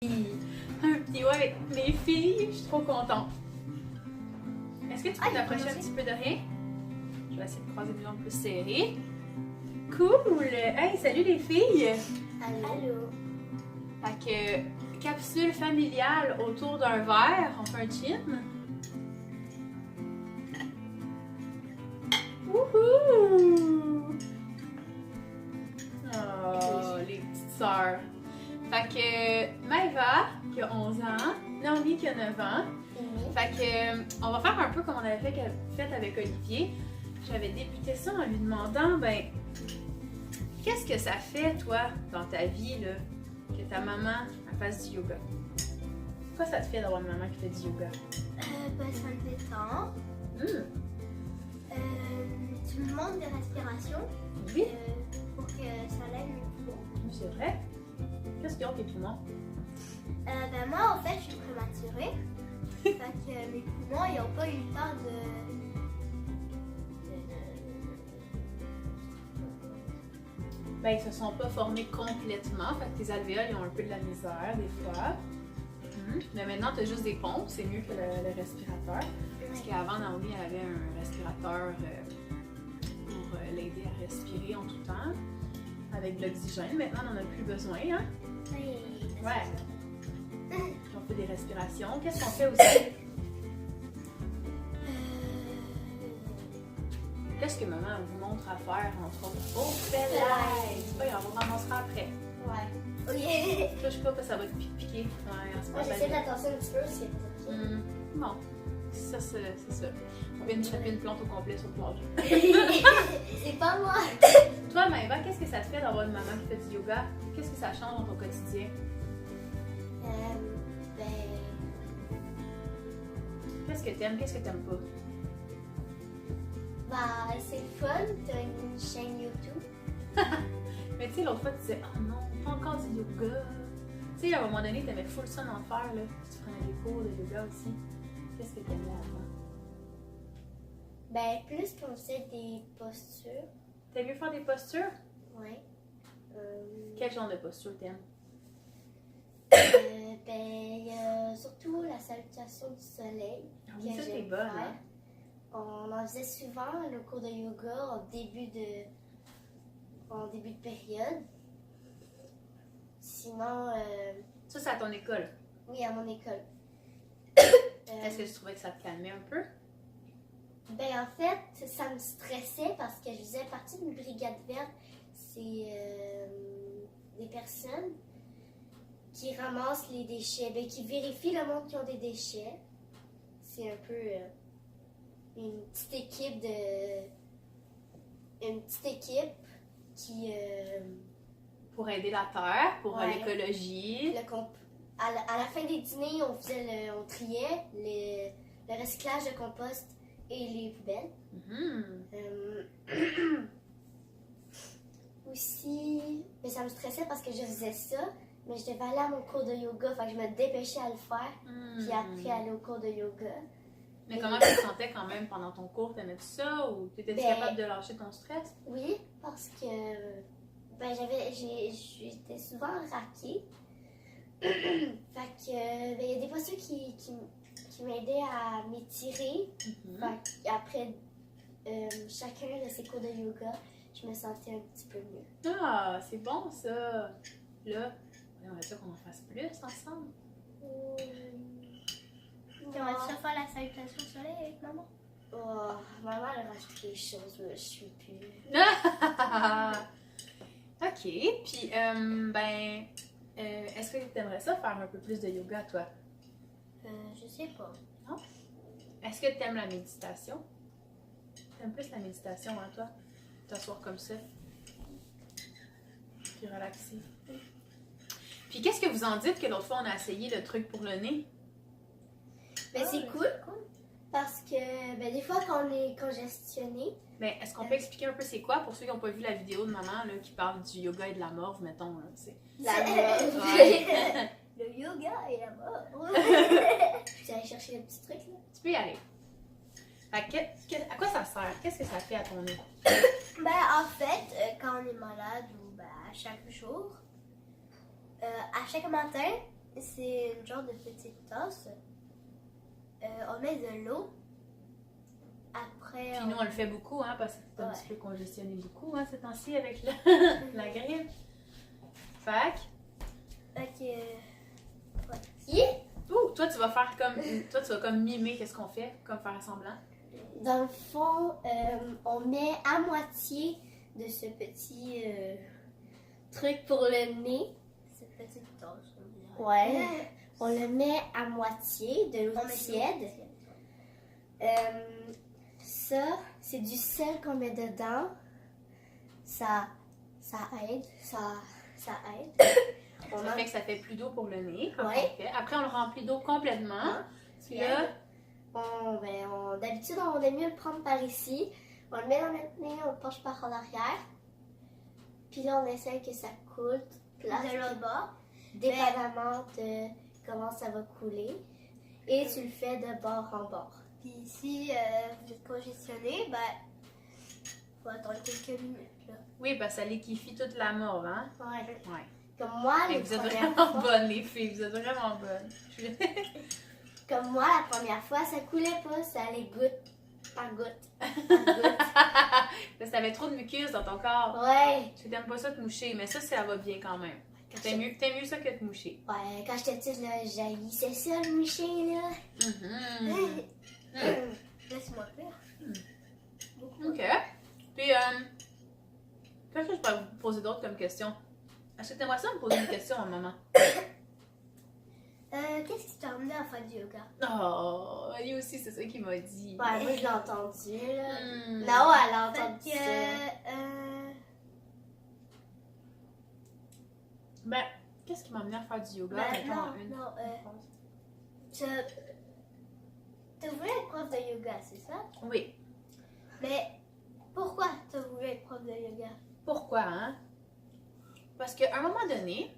Un petit ouais avec les filles, je suis trop contente. Est-ce que tu peux t'approcher un petit peu de rien? Je vais essayer de croiser des jambes plus serrées. Cool! Hey, salut les filles! Allô! Fait que, capsule familiale autour d'un verre, on fait un chin. Wouhou! Oh, les petites sœurs. Fait que Maëva, qui a 11 ans, Naomi, qui a 9 ans. Fait que, on va faire un peu comme on avait fait avec Olivier. J'avais débuté ça en lui demandant, ben, qu'est-ce que ça fait, toi, dans ta vie, là, que ta maman elle fasse du yoga? Quoi ça te fait d'avoir une maman qui fait du yoga? Ben, ça me détend. Tu me montres des respirations Oui. pour que ça l'aide mes poumons. C'est vrai? Qu'est-ce qu'ils ont tes poumons? Ben, moi, en fait, je suis prématurée. Fait que mes poumons, ils n'ont pas eu le temps de... Ben, ils se sont pas formés complètement. Fait que tes alvéoles, ils ont un peu de la misère, des fois. Mais maintenant, tu as juste des pompes, c'est mieux que le respirateur. Parce qu'avant, Naomi, elle avait un respirateur pour l'aider à respirer en tout temps, avec de l'oxygène. Maintenant, on n'en a plus besoin, hein? Oui. Ouais. On fait des respirations. Qu'est-ce qu'on fait aussi? Qu'est-ce que maman vous montre à faire, entre autres? Oh, fais live! Oui, on va ramassera après. Ouais. Ok. Touche pas, parce que ça va te piquer. Ouais, Moi, j'essaie d'attention un petit peu aussi. Bon, ça, c'est ça. On vient de choper une plante au complet sur le plage. C'est pas moi. Toi, Maëva, qu'est-ce que ça te fait d'avoir une maman qui fait du yoga? Qu'est-ce que ça change dans ton quotidien? Ben... Qu'est-ce que t'aimes? Qu'est-ce que t'aimes pas? Bah, c'est fun, t'as une chaîne YouTube. Mais tu sais, l'autre fois, tu disais, oh non, pas encore du yoga. Tu sais, à un moment donné, t'aimais full ça d'en faire, là. Tu prenais des cours de yoga aussi. Qu'est-ce que t'aimais avant? Ben, plus qu'on faisait des postures. T'aimes mieux faire des postures? Ouais. Quel genre de posture t'aimes? Ben, y a surtout la salutation du soleil. Ah oui, ça, t'es bonne, hein? On en faisait souvent le cours de yoga en début de période. Sinon, Ça, c'est à ton école. oui, à mon école. Est-ce que tu trouvais que ça te calmait un peu? Ben, en fait, ça me stressait parce que je faisais partie d'une brigade verte. C'est des personnes qui ramassent les déchets, ben, qui vérifient le monde qui ont des déchets. C'est un peu une petite équipe qui Pour aider la terre, pour Ouais. l'écologie. à la fin des dîners, on triait le recyclage de compost et les poubelles. Aussi, mais ça me stressait parce que je faisais ça, mais je devais aller à mon cours de yoga, fait que je me dépêchais à le faire, puis après aller au cours de yoga. Mais comment tu te sentais quand même pendant ton cours? T'aimais-tu ça ou t'étais-tu Ben, capable de lâcher ton stress? Oui, parce que ben, j'étais souvent raquée. Fait que ben, y a des postures qui m'aidaient à m'étirer. Fait qu'après chacun de ces cours de yoga, je me sentais un petit peu mieux. Ah, c'est bon ça! Là, on va dire qu'on en fasse plus ensemble. On va faire la salutation au soleil avec maman? Oh, maman, elle rajoute des choses, là, je suis plus. Ok, puis est-ce que tu aimerais ça faire un peu plus de yoga, toi? Je sais pas. Non? Est-ce que tu aimes la méditation? T'aimes plus la méditation, hein, toi? T'asseoir comme ça. Puis relaxer. Puis qu'est-ce que vous en dites que l'autre fois on a essayé le truc pour le nez? Ben, c'est cool. Parce que ben, des fois, quand on est congestionné. Mais est-ce qu'on peut expliquer un peu c'est quoi pour ceux qui n'ont pas vu la vidéo de maman là, qui parle du yoga et de la morve, mettons? Là, La morve. Ouais. Le yoga et la morve. Tu allais chercher le petit truc là? Tu peux y aller. Fait à quoi ça sert? Qu'est-ce que ça fait à ton nez? Ben, en fait, quand on est malade ou ben, à chaque jour, à chaque matin, c'est une genre de petite tasse. On met de l'eau. Après, Puis nous, on le fait beaucoup, hein, parce que c'est un petit peu congestionné beaucoup, hein, ces temps-ci, avec la grippe. Fait que... Ouh, toi, tu vas faire comme... Toi, tu vas comme mimer qu'est-ce qu'on fait, comme faire semblant. Dans le fond, on met à moitié de ce petit truc pour le nez. Cette petite tasse, on dirait. Ouais. On le met à moitié de l'eau tiède. Ça, c'est du sel qu'on met dedans. Ça aide. Ça aide. Ça fait que ça fait plus d'eau pour le nez. Quand on fait. Après, on le remplit d'eau complètement. Puis là, d'habitude, on aime mieux le prendre par ici. On le met dans notre nez, on le penche par en arrière. Puis là, on essaie que ça coule place de l'autre bord, dépendamment de comment ça va couler. Et tu le fais de bord en bord. Puis si vous êtes congestionné, faut attendre quelques minutes. Là. Oui, parce que ça liquéfie toute la morve, hein? Ouais. Comme moi, vous êtes vraiment bonnes, les filles. Vous êtes vraiment bonnes. Comme moi, la première fois, ça coulait pas. Ça allait goutte par goutte. Parce que t'avais trop de mucus dans ton corps. Ouais. Tu n'aimes pas ça te moucher, mais ça va bien quand même. T'aimes mieux ça que te moucher. Ouais, quand j'étais petite, là, j'haïssais ça, le moucher, là. Laisse-moi faire. OK. Puis, qu'est-ce que je peux vous poser d'autres comme question? Est-ce que tu aimerais ça me poser une question à maman? Qu'est-ce qui t'a amené à faire du yoga? Oh, lui aussi, c'est ça qu'il m'a dit. Ouais, moi, je l'ai entendu, là. Non, elle a entendu ça. Ben, qu'est-ce qui m'a amené à faire du yoga? Tu voulais être prof de yoga, c'est ça? Oui. Mais pourquoi tu voulais être prof de yoga? Pourquoi, hein? Parce qu'à un moment donné,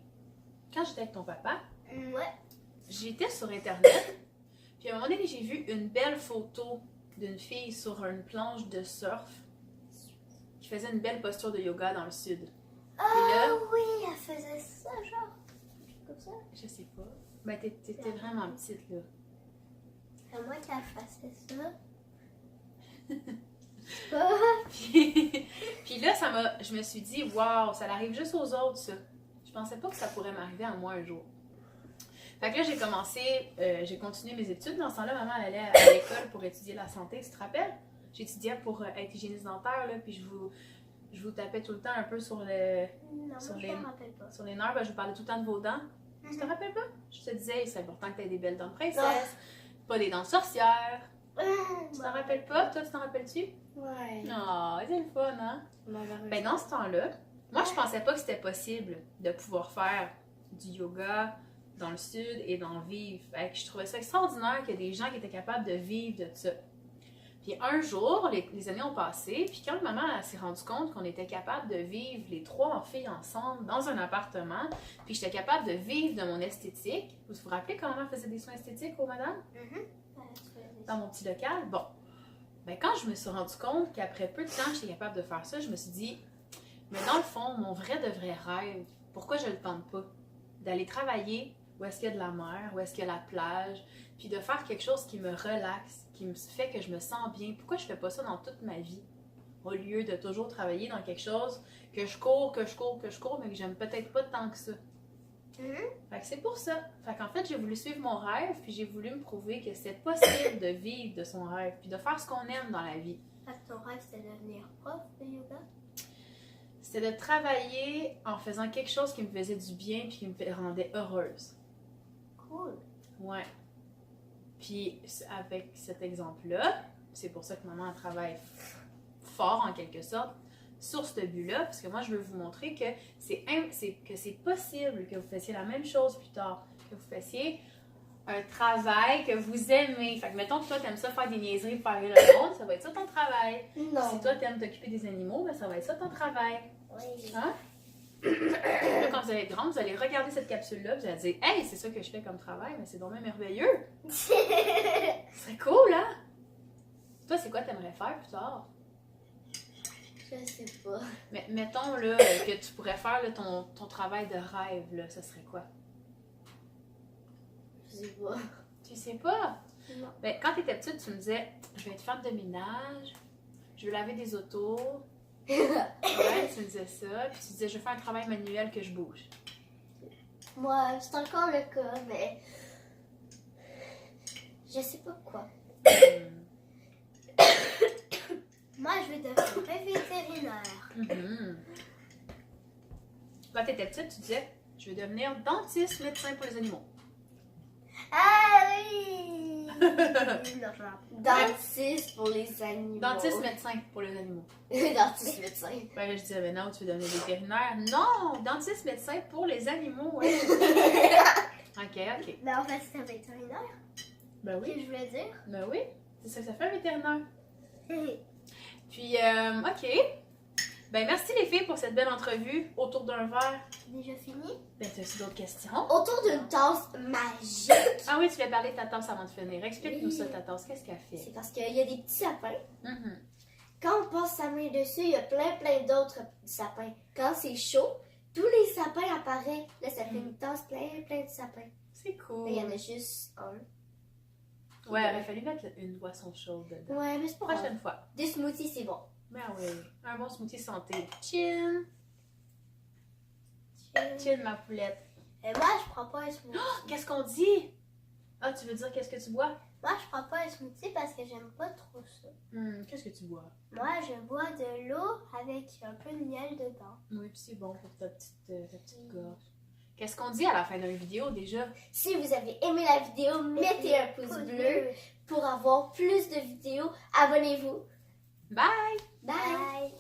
quand j'étais avec ton papa, j'étais sur Internet, puis à un moment donné, j'ai vu une belle photo d'une fille sur une planche de surf qui faisait une belle posture de yoga dans le sud. Oui, elle faisait ça, genre, comme ça? Je sais pas. Ben, t'étais vraiment petite, là. C'est moi qui a fait ça. Puis là, je me suis dit, waouh, ça arrive juste aux autres, ça. Je pensais pas que ça pourrait m'arriver à moi un jour. Fait que là, j'ai continué mes études. Dans ce temps-là, maman, elle allait à l'école pour étudier la santé, tu te rappelles? J'étudiais pour être hygiéniste dentaire, là, puis je vous tapais tout le temps un peu sur les nerfs. Ben, je vous parlais tout le temps de vos dents. Tu te rappelles pas? Je te disais, c'est important que tu aies des belles dents de princesse, pas des dents de sorcière. Tu t'en rappelles pas? Toi, tu t'en rappelles-tu? Ouais. Oh, c'est le fun, hein? Ben, dans ce temps-là, moi, je pensais pas que c'était possible de pouvoir faire du yoga dans le sud et d'en vivre. Fait que je trouvais ça extraordinaire qu'il y ait des gens qui étaient capables de vivre de ça. Puis un jour, les années ont passé, puis quand maman s'est rendue compte qu'on était capable de vivre les 3 filles ensemble dans un appartement, puis j'étais capable de vivre de mon esthétique. Vous vous rappelez quand maman faisait des soins esthétiques aux madames? Dans mon petit local? Bon. Ben quand je me suis rendue compte qu'après peu de temps, j'étais capable de faire ça, je me suis dit, mais dans le fond, mon vrai rêve, pourquoi je le tente pas? D'aller travailler où est-ce qu'il y a de la mer, où est-ce qu'il y a la plage, puis de faire quelque chose qui me relaxe, qui me fait que je me sens bien. Pourquoi je fais pas ça dans toute ma vie? Au lieu de toujours travailler dans quelque chose que je cours, mais que j'aime peut-être pas tant que ça. Fait que c'est pour ça. Fait qu'en fait, j'ai voulu suivre mon rêve, puis j'ai voulu me prouver que c'est possible de vivre de son rêve, puis de faire ce qu'on aime dans la vie. Fait que ton rêve, c'était de devenir prof de yoga? C'était de travailler en faisant quelque chose qui me faisait du bien, puis qui me rendait heureuse. Cool. Ouais. Puis avec cet exemple-là, c'est pour ça que maman travaille fort en quelque sorte sur ce but-là, parce que moi je veux vous montrer que c'est possible que vous fassiez la même chose plus tard, que vous fassiez un travail que vous aimez. Fait que mettons que toi t'aimes ça faire des niaiseries pour faire rire le monde, ça va être ça ton travail. Non. Si toi t'aimes t'occuper des animaux, ben ça va être ça ton travail. Oui. Hein? Là, quand vous allez être grande, vous allez regarder cette capsule-là, vous allez dire « Hey, c'est ça que je fais comme travail, mais c'est vraiment merveilleux! » Ce serait cool, hein? Toi, c'est quoi que t'aimerais faire plus tard? Je sais pas. Mais mettons là, que tu pourrais faire là, ton travail de rêve, là, ça serait quoi? sais pas. Tu sais pas? Non. Ben, quand tu étais petite, tu me disais, je vais être femme de ménage, je vais laver des autos. Ouais, tu me disais ça. Puis tu disais, je vais faire un travail manuel que je bouge. Moi, c'est encore le cas, mais je sais pas quoi. Moi, je vais devenir vétérinaire. Quand tu étais petite, tu disais, je vais devenir dentiste, médecin pour les animaux. Ah oui! Dentiste pour les animaux. Dentiste, médecin pour les animaux. Dentiste, médecin. Ben là, je disais, ben non, tu veux devenir vétérinaire. Non, dentiste, médecin pour les animaux, ouais. Ok. Mais en fait, c'est un vétérinaire. Ben Que oui. je voulais dire. Ben oui, c'est ça que ça fait un vétérinaire. Puis, ok. Ben merci les filles pour cette belle entrevue autour d'un verre. Déjà fini? Ben t'as-tu d'autres questions? Autour d'une tasse magique. Ah oui, tu voulais parler de ta tasse avant de finir. Explique-nous Oui. ça, ta tasse. Qu'est-ce qu'elle fait? C'est parce qu'il y a des petits sapins. Mhm. Quand on passe sa main dessus, il y a plein d'autres sapins. Quand c'est chaud, tous les sapins apparaissent. Là, ça fait une tasse plein de sapins. C'est cool. Mais il y en a juste un. Ouais, il aurait fallu mettre une boisson chaude dedans. Ouais, mais c'est pas grave. Prochaine fois. Des smoothies, c'est bon. Ben oui, un bon smoothie santé. Chin! Chin, ma poulette. Et moi, je prends pas un smoothie. Qu'est-ce qu'on dit? Ah, tu veux dire qu'est-ce que tu bois? Moi, je prends pas un smoothie parce que j'aime pas trop ça. Qu'est-ce que tu bois? Moi, je bois de l'eau avec un peu de miel dedans. Oui, puis c'est bon pour ta petite gorge. Qu'est-ce qu'on dit à la fin d'une vidéo déjà? Si vous avez aimé la vidéo, mettez un pouce bleu. Pour avoir plus de vidéos, abonnez-vous. Bye! Bye.